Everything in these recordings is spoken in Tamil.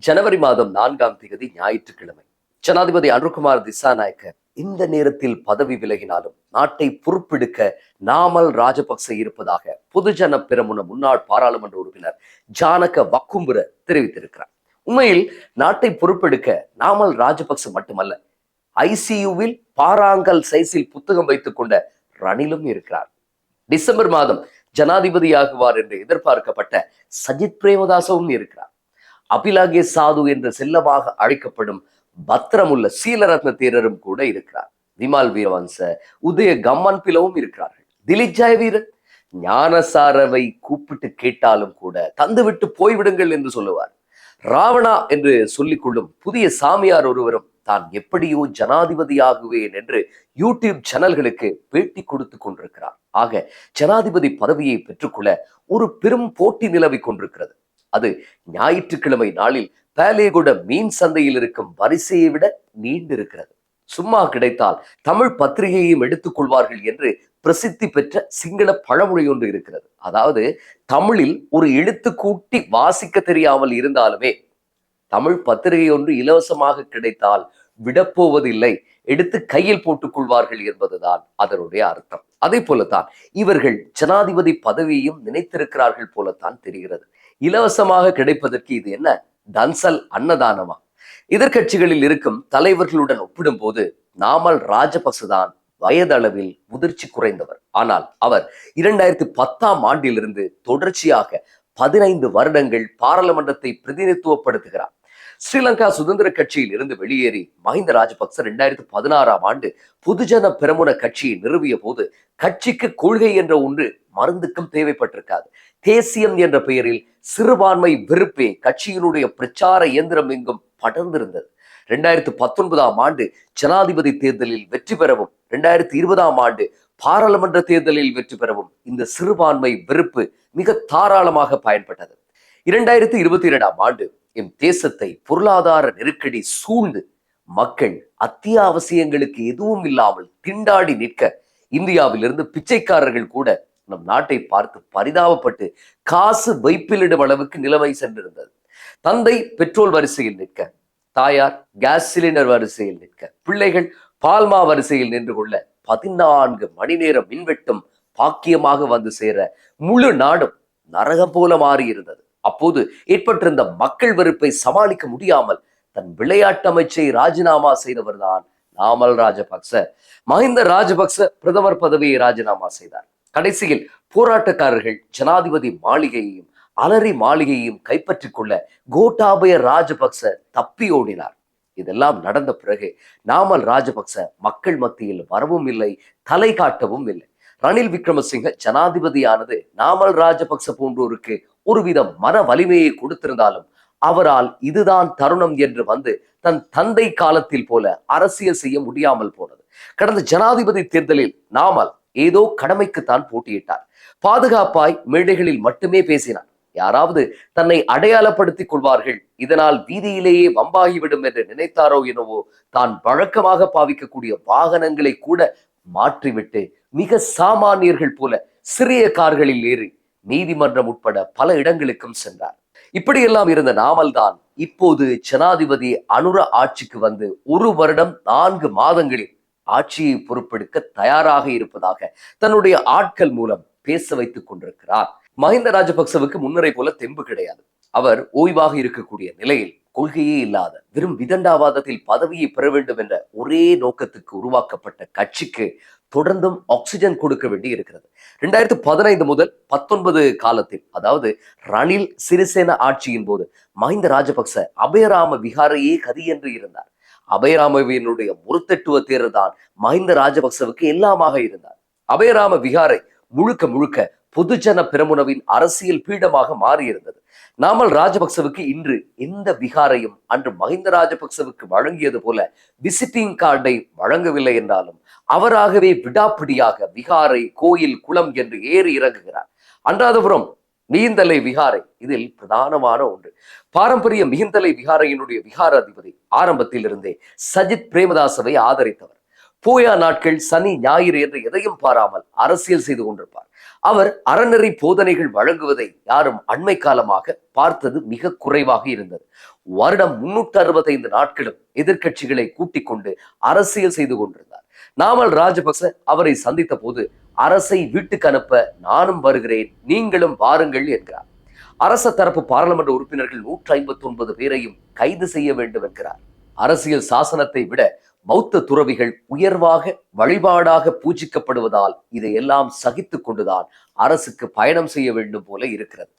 ஜனவரி மாதம் 4ஆம் தேதி ஞாயிற்றுக்கிழமை. ஜனாதிபதி அனுர்குமார் திசாநாயக்க இந்த நேரத்தில் பதவி விலகினாலும் நாட்டை பொறுப்பெடுக்க நாமல் ராஜபக்ச இருப்பதாக பொதுஜன பெரமுன முன்னாள் பாராளுமன்ற உறுப்பினர் ஜானக வக்கும்புர தெரிவித்திருக்கிறார். உண்மையில் நாட்டை பொறுப்பெடுக்க நாமல் ராஜபக்ச மட்டுமல்ல, ஐசியூவில் பாராங்கல் சைஸில் புத்தகம் வைத்துக் கொண்ட ரணிலும் இருக்கிறார். டிசம்பர் மாதம் ஜனாதிபதியாகுவார் என்று எதிர்பார்க்கப்பட்ட சஜித் பிரேமதாசவும் இருக்கிறார். அபிலாகே சாது என்று செல்லமாக அழைக்கப்படும் பத்திரமுள்ள சீலரத்ன தேரரும் கூட இருக்கிறார். விமால் வீரவன்ச, உதய கம்மன் பிளவும் இருக்கிறார்கள். திலீப் ஜெயவீரன் ஞானசாரவை கூப்பிட்டு கேட்டாலும் கூட தந்துவிட்டு போய்விடுங்கள் என்று சொல்லுவார். ராவணா என்று சொல்லிக் கொள்ளும் புதிய சாமியார் ஒருவரும் தான் எப்படியோ ஜனாதிபதியாகுவேன் என்று யூடியூப் சேனல்களுக்கு பேட்டி கொடுத்து கொண்டிருக்கிறார். ஆக ஜனாதிபதி பதவியை பெற்றுக்கொள்ள ஒரு பெரும் போட்டி நிலவி கொண்டிருக்கிறது. அது ஞாயிற்றுக்கிழமை நாளில் பேலேகுட மீன் சந்தையில் இருக்கும் வரிசையை விட நீண்டிருக்கிறது. சும்மா கிடைத்தால் தமிழ் பத்திரிகையையும் எடுத்துக் கொள்வார்கள் என்று பிரசித்தி பெற்ற சிங்கள பழமொழி ஒன்று இருக்கிறது. அதாவது, தமிழில் ஒரு எழுத்து கூட்டி வாசிக்க தெரியாமல் இருந்தாலுமே தமிழ் பத்திரிகை ஒன்று இலவசமாக கிடைத்தால் விடப்போவதில்லை, எடுத்து கையில் போட்டுக் கொள்வார்கள் என்பதுதான் அதனுடைய அர்த்தம். அதே போலத்தான் இவர்கள் ஜனாதிபதி பதவியையும் நினைத்திருக்கிறார்கள் போலத்தான் தெரிகிறது. இலவசமாக கிடைப்பதற்கு இது என்ன தன்சல் அன்னதானமா? எதிர்கட்சிகளில் இருக்கும் தலைவர்களுடன் ஒப்பிடும் போது நாமல் ராஜபக்சதான் வயதளவில் முதிர்ச்சி குறைந்தவர். ஆனால் அவர் 2010ஆம் ஆண்டிலிருந்து தொடர்ச்சியாக 15 வருடங்கள் பாராளுமன்றத்தை பிரதிநிதித்துவப்படுத்துகிறார். ஸ்ரீலங்கா சுதந்திர கட்சியில் இருந்து வெளியேறி மஹிந்த ராஜபக்ச 2016ஆம் ஆண்டு பொதுஜன பெரமுன கட்சியை நிறுவிய போது கட்சிக்கு கொள்கை என்ற ஒன்று மருந்துக்கும் தேவைப்பட்டிருக்காது. தேசியம் என்ற பெயரில் சிறுபான்மை வெறுப்பே கட்சியினுடைய பிரச்சார இயந்திரம் எங்கும் படர்ந்திருந்தது. 2019ஆம் ஆண்டு ஜனாதிபதி தேர்தலில் வெற்றி பெறவும் 2020ஆம் ஆண்டு பாராளுமன்ற தேர்தலில் வெற்றி பெறவும் இந்த சிறுபான்மை வெறுப்பு மிக தாராளமாக பயன்பட்டது. 2022ஆம் ஆண்டு எம் தேசத்தை பொருளாதார நெருக்கடி சூழ்ந்து மக்கள் அத்தியாவசியங்களுக்கு எதுவும் இல்லாமல் திண்டாடி நிற்க இந்தியாவிலிருந்து பிச்சைக்காரர்கள் கூட நம் நாட்டை பார்த்து பரிதாபப்பட்டு காசு வைப்பிலிடும் அளவுக்கு நிலைமை சென்றிருந்தது. தந்தை பெட்ரோல் வரிசையில் நிற்க, தாயார் கேஸ் சிலிண்டர் வரிசையில் நிற்க, பிள்ளைகள் பால்மா வரிசையில் நின்று கொள்ள 14 மணி நேரம் மின்வெட்டும் பாக்கியமாக வந்து சேர முழு நாடும் நரகம் போல மாறி இருந்தது. அப்போது ஏற்பட்டிருந்த மக்கள் வெறுப்பை சமாளிக்க முடியாமல் தன் விளையாட்டு அமைச்சை ராஜினாமா செய்தவர்தான் நாமல் ராஜபக்ச. மஹிந்த ராஜபக்ச பிரதமர் பதவியை ராஜினாமா செய்தார். கடைசியில் போராட்டக்காரர்கள் ஜனாதிபதி மாளிகையையும் அலரி மாளிகையையும் கைப்பற்றிக் கொள்ள கோட்டாபய ராஜபக்ச தப்பி ஓடினார். இதெல்லாம் நடந்த பிறகு நாமல் ராஜபக்ச மக்கள் மத்தியில் வரவும் இல்லை, தலை காட்டவும் இல்லை. ரணில் விக்ரமசிங்க ஜனாதிபதியானது நாமல் ராஜபக்ச போன்றோருக்கு ஒருவித மன வலிமையை கொடுத்திருந்தாலும் அவரால் இதுதான் தருணம் என்று வந்து தன் தந்தை காலத்தில் போல அரசியல் செய்ய முடியாமல் போனது. கடந்த ஜனாதிபதி தேர்தலில் நாமல் ஏதோ கடமைக்குத்தான் போட்டியிட்டார். பாதுகாப்பாய் மேடைகளில் மட்டுமே பேசினார். யாராவது தன்னை அடையாளப்படுத்திக் கொள்வார்கள், இதனால் வீதியிலேயே வம்பாகிவிடும் என்று நினைத்தாரோ என்னவோ, தான் வழக்கமாக பாவிக்கக்கூடிய வாகனங்களை கூட மாற்றிவிட்டு மிக சாமானியர்கள் போல சிறிய கார்களில் ஏறி நீதிமன்றம் உட்பட பல இடங்களுக்கும் சென்றார். இப்படியெல்லாம் இருந்த நாமல் தான் இப்போது ஜனாதிபதி அனுர ஆட்சிக்கு வந்து 1 வருடம் 4 மாதங்களில் ஆட்சியை பொறுப்பெடுக்க தயாராக இருப்பதாக தன்னுடைய ஆட்கள் மூலம் பேச வைத்துக் கொண்டிருக்கிறார். மஹிந்த ராஜபக்சவுக்கு முன்னரை போல தெம்பு கிடையாது. அவர் ஓய்வாக இருக்கக்கூடிய நிலையில் கொள்கையே இல்லாத வெறும் விதண்டாவாதத்தில் பதவியை பெற வேண்டும் என்ற ஒரே நோக்கத்துக்கு உருவாக்கப்பட்ட கட்சிக்கு தொடர்ந்தும் ஆக்சிஜன் கொடுக்க வேண்டி இருக்கிறது. 2015 முதல் 19 காலத்தில், அதாவது ரணில் சிறிசேன ஆட்சியின் போது மஹிந்த ராஜபக்ச அபயராம விகாரையே கதி என்று இருந்தார். அபயராமவினுடைய முறுத்தட்டுவ தேரர் தான் மஹிந்த ராஜபக்சவுக்கு எல்லாமாக இருந்தார். அபயராம விகாரை முழுக்க முழுக்க பொதுஜன பெரமுனவின் அரசியல் பீடமாக மாறியிருந்தது. நாமல் ராஜபக்சவுக்கு இன்று எந்த விகாரையும் அன்று மஹிந்த ராஜபக்சவுக்கு வழங்கியது போல விசிட்டிங் கார்டை வழங்கவில்லை என்றாலும் அவராகவே விடாப்பிடியாக விகாரை, கோயில், குளம் என்று ஏறி இறங்குகிறார். அன்றாதபுரம் மிகிந்தலை விகாரை இதில் பிரதானமான ஒன்று. பாரம்பரிய மிகிந்தலை விகாரையினுடைய விகார அதிபதி ஆரம்பத்தில் இருந்தே சஜித் பிரேமதாசவை ஆதரித்தவர். போயா நாட்கள், சனி, ஞாயிறு என்று எதையும் பாராமல் அரசியல் செய்து கொண்டிருப்பார். அவர் அறநெறி போதனைகள் வழங்குவதை யாரும் அண்மை காலமாக பார்த்தது மிக குறைவாக இருந்தது. வருடம் 365 நாட்களும் எதிர்க்கட்சிகளை கூட்டிக் கொண்டு அரசியல் செய்து கொண்டிருந்தார். நாமல் ராஜபக்ச அவரை சந்தித்த போது அரசை வீட்டுக்கு அனுப்ப நானும் வருகிறேன், நீங்களும் வாருங்கள் என்கிறார். அரச தரப்பு பாராளுமன்ற உறுப்பினர்கள் 159 பேரையும் கைது செய்ய வேண்டும் என்கிறார். அரசியல் சாசனத்தை விட பௌத்த துறவிகள் உயர்வாக வழிபாடாக பூஜிக்கப்படுவதால் இதையெல்லாம் சகித்துக் கொண்டுதான் அரசுக்கு பயணம் செய்ய வேண்டும் போல இருக்கிறது.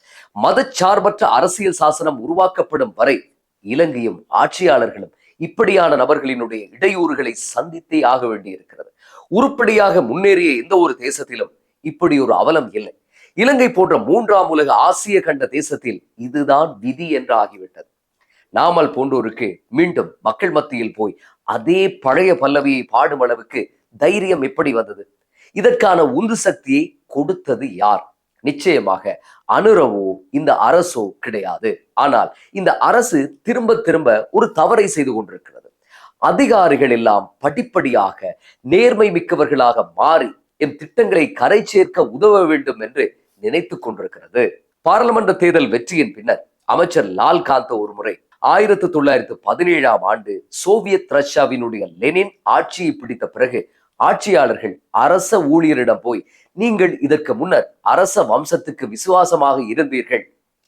மதச்சார்பற்ற அரசியல் சாசனம் உருவாக்கப்படும் வரை இலங்கையும் ஆட்சியாளர்களும் இப்படியான நபர்களினுடைய இடையூறுகளை சந்தித்தே ஆக வேண்டி இருக்கிறது. உருப்படியாக முன்னேறிய எந்த ஒரு தேசத்திலும் இப்படி ஒரு அவலம் இல்லை. இலங்கை போன்ற 3ஆம் உலக ஆசிய கண்ட தேசத்தில் இதுதான் விதி என்று ஆகிவிட்டது. நாமல் போன்றோருக்கு மீண்டும் மக்கள் மத்தியில் போய் அதே பழைய பல்லவியை பாடும் அளவுக்கு தைரியம் எப்படி வந்தது? இதற்கான உந்து சக்தியை கொடுத்தது யார்? நிச்சயமாக அனுரவோ இந்த அரசோ கிடையாது. ஆனால் இந்த அரசு திரும்ப திரும்ப ஒரு தவறை செய்து கொண்டிருக்கிறது. அதிகாரிகள் எல்லாம் படிப்படியாக நேர்மை மிக்கவர்களாக மாறி எம் திட்டங்களை கரை சேர்க்க உதவ வேண்டும் என்று நினைத்துக் கொண்டிருக்கிறது. பாராளுமன்ற தேர்தல் வெற்றியின் பின்னர் அமைச்சர் லால்காந்த ஒரு முறை 1917ஆம் ஆண்டு சோவியத் ரஷ்யாவினுடைய லெனின் ஆட்சியை பிடித்த பிறகு ஆட்சியாளர்கள் அரச ஊழியரிடம் போய், நீங்கள் இதற்கு முன்னர் அரச வம்சத்துக்கு விசுவாசமாக இருந்தீர்கள்,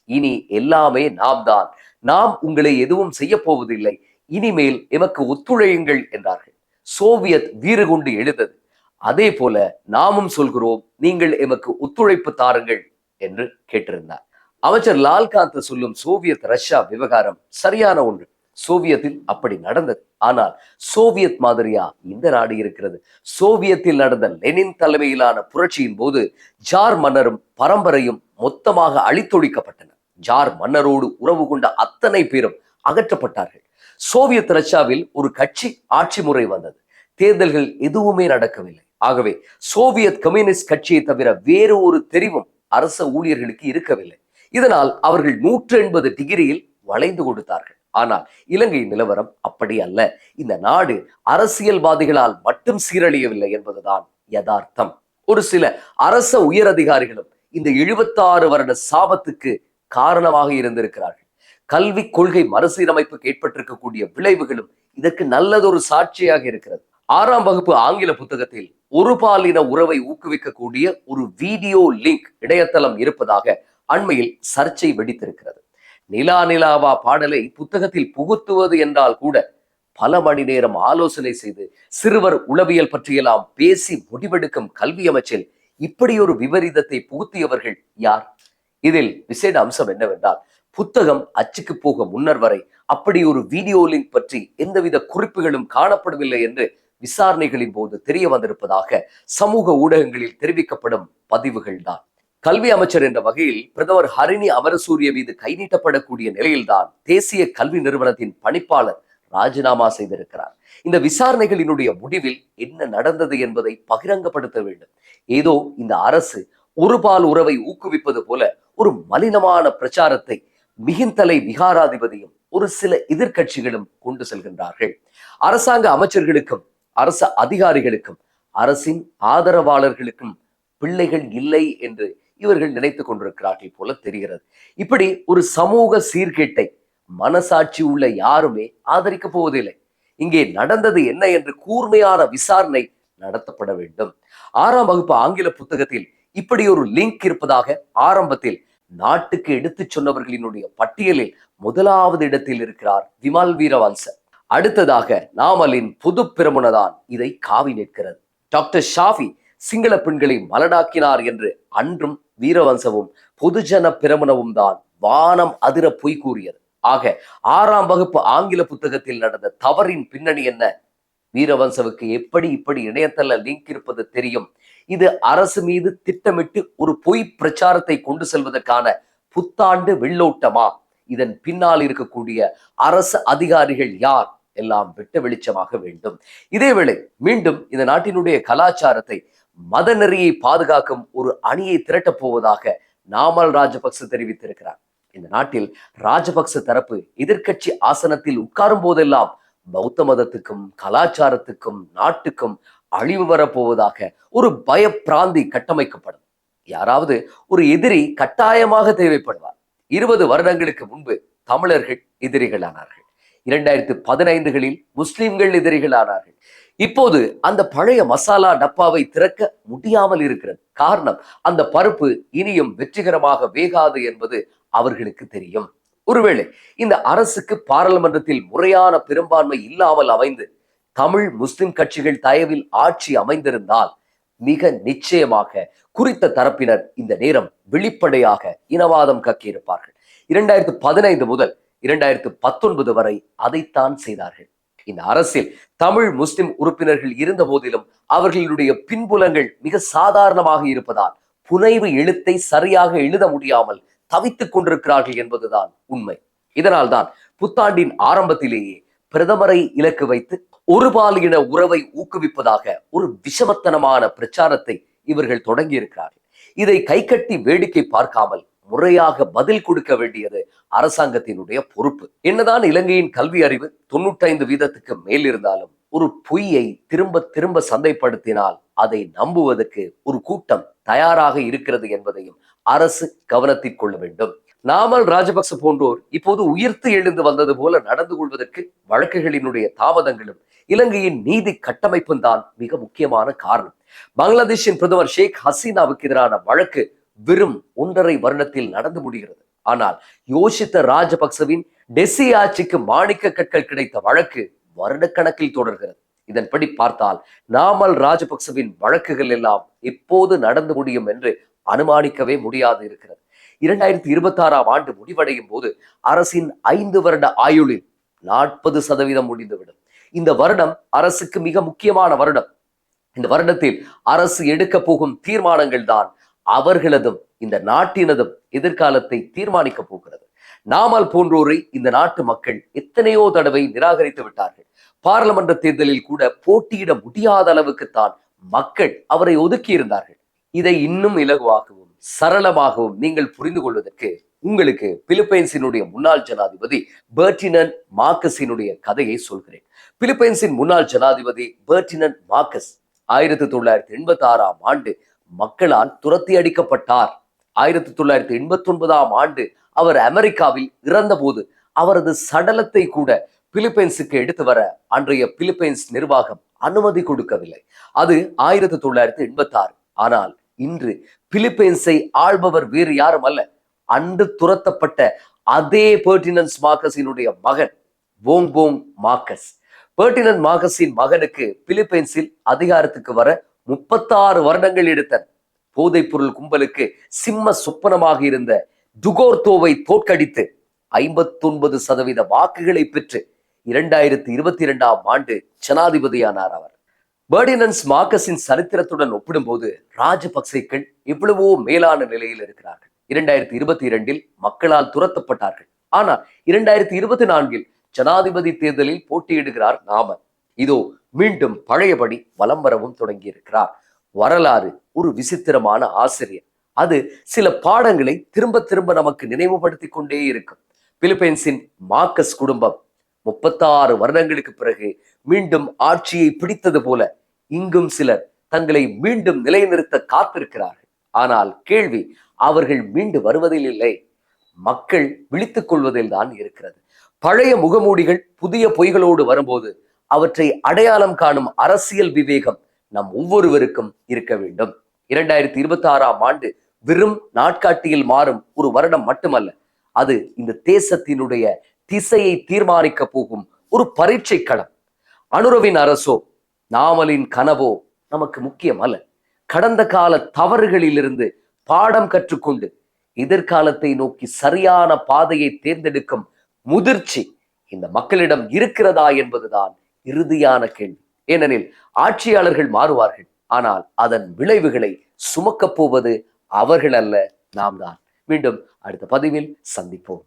இனி எல்லாமே நாம் தான், நாம் உங்களை எதுவும் செய்ய போவதில்லை, இனிமேல் எமக்கு ஒத்துழையுங்கள் என்றார்கள். சோவியத் வீறு கொண்டு எழுந்தது. அதே போல நாமும் சொல்கிறோம், நீங்கள் எமக்கு ஒத்துழைப்பு தாருங்கள் என்று கேட்டிருந்தார். அமைச்சர் லால்காந்த் சொல்லும் சோவியத் ரஷ்யா விவகாரம் சரியான ஒன்று. சோவியத்தில் அப்படி நடந்தது. ஆனால் சோவியத் மாதிரியா இந்த நாடு இருக்கிறது? சோவியத்தில் நடந்த லெனின் தலைமையிலான புரட்சியின் போது ஜார் மன்னரும் பரம்பரையும் மொத்தமாக அழித்தொழிக்கப்பட்டனர். ஜார் மன்னரோடு உறவு கொண்ட அத்தனை பேரும் அகற்றப்பட்டார்கள். சோவியத் ரஷ்யாவில் ஒரு கட்சி ஆட்சி முறை வந்தது. தேர்தல்கள் எதுவுமே நடக்கவில்லை. ஆகவே சோவியத் கம்யூனிஸ்ட் கட்சியை தவிர வேறு ஒரு தெரிவும் அரச ஊழியர்களுக்கு இருக்கவில்லை. இதனால் அவர்கள் 180 டிகிரியில் வளைந்து கொடுத்தார்கள். ஆனால் இலங்கை நிலவரம் அப்படி அல்ல. இந்த நாடு அரசியல்வாதிகளால் மட்டும் சீரழியவில்லை என்பதுதான் யதார்த்தம். ஒரு சில அரச உயர் அதிகாரிகளும் இந்த 76 வருட சாபத்துக்கு காரணமாக இருந்திருக்கிறார்கள். கல்வி கொள்கை மறுசீரமைப்புக்கு ஏற்பட்டிருக்கக்கூடிய விளைவுகளும் இதற்கு நல்லதொரு சாட்சியாக இருக்கிறது. 6ஆம் வகுப்பு ஆங்கில புத்தகத்தில் ஒரு பாலின உறவை ஊக்குவிக்கக்கூடிய ஒரு வீடியோ லிங்க் இணையதளம் இருப்பதாக அண்மையில் சர்ச்சை வெடித்திருக்கிறது. நிலா நிலாவா பாடலை புத்தகத்தில் புகுத்துவது என்றால் கூட பல மணி நேரம் ஆலோசனை செய்து சிறுவர் உளவியல் பற்றியெல்லாம் பேசி முடிவெடுக்கும் கல்வி அமைச்சில் இப்படி ஒரு விபரீதத்தை புகுத்தியவர்கள் யார்? இதில் விசேட அம்சம் என்னவென்றால், புத்தகம் அச்சுக்கு போக முன்னர் வரை அப்படி ஒரு வீடியோ லிங்க் பற்றி எந்தவித குறிப்புகளும் காணப்படவில்லை என்று விசாரணைகளின் போது தெரிய வந்திருப்பதாக சமூக ஊடகங்களில் தெரிவிக்கப்படும் பதிவுகள் தான். கல்வி அமைச்சர் என்ற வகையில் பிரதமர் ஹரிணி அமரசூரிய மீது கை நீட்டப்படக்கூடிய நிலையில்தான் தேசிய கல்வி நிறுவனத்தின் பணிப்பாளர் ராஜினாமா செய்திருக்கிறார். இந்த விசாரணைகளினுடைய முடிவில் என்ன நடந்தது என்பதை பகிரங்கப்படுத்த வேண்டும். ஏதோ இந்த அரசு ஒருபால் உறவை ஊக்குவிப்பது போல ஒரு மலினமான பிரச்சாரத்தை மிகிந்தலை விகாராதிபதியும் ஒரு சில எதிர்கட்சிகளும் கொண்டு செல்கின்றார்கள். அரசாங்க அமைச்சர்களுக்கும் அரசு அதிகாரிகளுக்கும் அரசின் ஆதரவாளர்களுக்கும் பிள்ளைகள் இல்லை என்று இவர்கள் நினைத்துக் கொண்டிருக்கிறார்கள் போல தெரிகிறது. இப்படி ஒரு சமூக சீர்கேட்டை மனசாட்சி உள்ள யாருமே ஆதரிக்க போவதில்லை. இங்கே நடந்தது என்ன என்று கூர்மையான விசாரணை நடத்தப்பட வேண்டும். 6ஆம் வகுப்பு ஆங்கில புத்தகத்தில் இப்படி ஒரு லிங்க் இருப்பதாக ஆரம்பத்தில் நாட்டுக்கு எடுத்துச் சொன்னவர்களினுடைய பட்டியலில் 1வது இடத்தில் இருக்கிறார் விமல் வீரவன்ச. அடுத்ததாக நாமலின் புது பிரமுனதான் இதை காவி நிற்கிறது. டாக்டர் ஷாஃபி சிங்கள பெண்களை மலடாக்கினார் என்று அன்றும் வீரவன்சவும் பொதுஜன பிரமுனவும் தான் வானம் அதிர பொய் கூறியது. ஆக 6ஆம் வகுப்பு ஆங்கில புத்தகத்தில் நடந்த தவறின் பின்னணி என்ன? வீரவன்சவுக்கு எப்படி இப்படி இணையதள லிங்க் இருப்பது தெரியும்? இது அரசு மீது திட்டமிட்டு ஒரு பொய் பிரச்சாரத்தை கொண்டு செல்வதற்கான புத்தாண்டு வெள்ளோட்டமா? இதன் பின்னால் இருக்கக்கூடிய அரசு அதிகாரிகள் யார்? எல்லாம் வெட்ட வெளிச்சமாக வேண்டும். இதேவேளை மீண்டும் இந்த நாட்டினுடைய கலாச்சாரத்தை மத நெறியை பாதுகாக்கும் ஒரு அணியை திரட்டப் போவதாக நாமல் ராஜபக்ச தெரிவித்திருக்கிறார். இந்த நாட்டில் ராஜபக்ச தரப்பு எதிர்க்கட்சி ஆசனத்தில் உட்காரும் போதெல்லாம் பௌத்த மதத்துக்கும் கலாச்சாரத்துக்கும் நாட்டுக்கும் அழிவு வரப்போவதாக ஒரு பயப்பிராந்தி கட்டமைக்கப்படும். யாராவது ஒரு எதிரி கட்டாயமாக தேவைப்படுவார். 20 வருடங்களுக்கு முன்பு தமிழர்கள் எதிரிகளானார்கள். 2015களில் முஸ்லிம்கள் எதிரிகளானார்கள். இப்போது அந்த பழைய மசாலா டப்பாவை திறக்க முடியாமல் இருக்கிறது. காரணம், அந்த பருப்பு இனியும் வெற்றிகரமாக வேகாது என்பது அவர்களுக்கு தெரியும். ஒருவேளை இந்த அரசுக்கு பாராளுமன்றத்தில் முறையான பெரும்பான்மை இல்லாமல் அமைந்து தமிழ் முஸ்லிம் கட்சிகள் தயவில் ஆட்சி அமைந்திருந்தால் மிக நிச்சயமாக குறித்த தரப்பினர் இந்த நேரம் வெளிப்படையாக இனவாதம் கக்கியிருப்பார்கள். 2015 முதல் 2019 வரை அதைத்தான் செய்தார்கள். இந்த அரசில் தமிழ் முஸ்லிம் உறுப்பினர்கள் இருந்த போதிலும் அவர்களுடைய பின்புலங்கள் மிக சாதாரணமாக இருப்பதால் புனைவு எழுத்தை சரியாக எழுத முடியாமல் தவித்துக் கொண்டிருக்கிறார்கள் என்பதுதான் உண்மை. இதனால் தான் புத்தாண்டின் ஆரம்பத்திலேயே பிரதமரை இலக்கு வைத்து ஒருபாலின உறவை ஊக்குவிப்பதாக ஒரு விஷமத்தனமான பிரச்சாரத்தை இவர்கள் தொடங்கி இருக்கிறார்கள். இதை கைகட்டி வேடிக்கை பார்க்காமல் முறையாக பதில் கொடுக்க வேண்டியது அரசாங்கத்தினுடைய பொறுப்பு. என்னதான் இலங்கையின் கல்வி அறிவு 95% மேல் இருந்தாலும் ஒரு பொய்யை திரும்ப திரும்ப சந்தைப்படுத்தினால் அதை நம்புவதற்கு ஒரு கூட்டம் தயாராக இருக்கிறது என்பதையும் அரசு கவனத்தில் கொள்ள வேண்டும். நாமல் ராஜபக்ச போன்றோர் இப்போது உயிர்த்து எழுந்து வந்தது போல நடந்து கொள்வதற்கு வழக்குகளினுடைய தாமதங்களும் இலங்கையின் நீதி கட்டமைப்பும் தான் மிக முக்கியமான காரணம். பங்களாதேஷின் பிரதமர் ஷேக் ஹசீனாவுக்கு எதிரான வழக்கு வெறும் 1.5 வருடத்தில் நடந்து முடிகிறது. ஆனால் யோஷித்த ராஜபக்சவின் டெசி ஆட்சிக்கு மாணிக்க கற்கள் கிடைத்த வழக்கு வருடக்கணக்கில் தொடர்கிறது. இதன்படி பார்த்தால் நாமல் ராஜபக்சவின் வழக்குகள் எல்லாம் எப்போது நடந்து முடியும் என்று அனுமானிக்கவே முடியாது இருக்கிறது. 2026ஆம் ஆண்டு முடிவடையும் போது அரசின் 5 வருட ஆயுளில் 40% முடிந்துவிடும். இந்த வருடம் அரசுக்கு மிக முக்கியமான வருடம். இந்த வருடத்தில் அரசு எடுக்க போகும் தீர்மானங்கள் தான் அவர்களதும் இந்த நாட்டினதும் எதிர்காலத்தை தீர்மானிக்க போகிறது. நாமல் போன்றோரை இந்த நாட்டு மக்கள் எத்தனையோ தடவை நிராகரித்து விட்டார்கள். பாராளுமன்ற தேர்தலில் கூட போட்டியிட முடியாத அளவுக்குத்தான் மக்கள் அவரை ஒதுக்கி இருந்தார்கள். இதை இன்னும் இலகுவாகவும் சரளமாகவும் நீங்கள் புரிந்து கொள்வதற்கு உங்களுக்கு பிலிப்பைன்ஸினுடைய முன்னாள் ஜனாதிபதி பெர்டினண்ட் மார்கஸினுடைய கதையை சொல்கிறேன். பிலிப்பைன்ஸின் முன்னாள் ஜனாதிபதி பெர்டினண்ட் மார்கஸ் 1986ஆம் ஆண்டு மக்களால் துரத்தி அடிக்கப்பட்டார். 1989ஆம் ஆண்டு அவர் அமெரிக்காவில் இறந்த போது அவரது சடலத்தை கூட பிலிப்பைன்ஸுக்கு எடுத்து வர அன்றைய பிலிப்பைன்ஸ் நிர்வாகம் அனுமதி கொடுக்கவில்லை. அது 1986. ஆனால் இன்று பிலிப்பைன்ஸை ஆள்பவர் வேறு யாரும் அல்ல, அன்று துரத்தப்பட்ட அதே பெர்டினண்ட் மார்கஸினுடைய மகன் வோங் போங் மார்கஸ். பெர்டினண்ட் மார்கஸின் மகனுக்கு பிலிப்பைன்ஸில் அதிகாரத்துக்கு வர 36 வருடங்கள் எடுத்தன. போதைப் பொருள் கும்பலுக்கு சிம்ம சொப்பனமாக இருந்த டுகோர்தோவை தோற்கடித்து 59% வாக்குகளை பெற்று 2022ஆம் ஆண்டு ஜனாதிபதியானார் அவர். பெர்டினண்ட் மார்கஸின் சரித்திரத்துடன் ஒப்பிடும்போது ராஜபக்சேக்கள் எவ்வளவோ மேலான நிலையில் இருக்கிறார்கள். 2022இல் மக்களால் துரத்தப்பட்டார்கள். ஆனால் 2024இல் ஜனாதிபதி தேர்தலில் போட்டியிடுகிறார் நாமல். இதோ மீண்டும் பழையபடி வலம் வரவும் தொடங்கி இருக்கிறார். வரலாறு ஒரு விசித்திரமான ஆசிரியர். அது சில பாடங்களை திரும்ப திரும்ப நமக்கு நினைவுபடுத்தி கொண்டே இருக்கும். பிலிப்பைன்ஸின் மார்கஸ் குடும்பம் 36 வருடங்களுக்கு பிறகு மீண்டும் ஆட்சியை பிடித்தது போல இங்கும் சிலர் தங்களை மீண்டும் நிலைநிறுத்த காத்திருக்கிறார்கள். ஆனால் கேள்வி, அவர்கள் மீண்டு வருவதில் இல்லை, மக்கள் விழித்துக் கொள்வதில் தான் இருக்கிறது. பழைய முகமூடிகள் புதிய பொய்களோடு வரும்போது அவற்றை அடையாளம் காணும் அரசியல் விவேகம் நம் ஒவ்வொருவருக்கும் இருக்க வேண்டும். 2026ஆம் ஆண்டு வெறும் நாட்காட்டியில் மாறும் ஒரு வருடம் மட்டுமல்ல, அது இந்த தேசத்தினுடைய திசையை தீர்மானிக்க போகும் ஒரு பரீட்சை களம். அனுரவின் அரசோ நாமலின் கனவோ நமக்கு முக்கியம் அல்ல. கடந்த கால தவறுகளிலிருந்து பாடம் கற்றுக்கொண்டு எதிர்காலத்தை நோக்கி சரியான பாதையை தேர்ந்தெடுக்கும் முதிர்ச்சி இந்த மக்களிடம் இருக்கிறதா என்பதுதான் இறுதியான கேள்வி. ஏனெனில் ஆட்சியாளர்கள் மாறுவார்கள், ஆனால் அதன் விளைவுகளை சுமக்கப் போவது அவர்கள் அல்ல, நாம் தான். மீண்டும் அடுத்த பதிவில் சந்திப்போம்.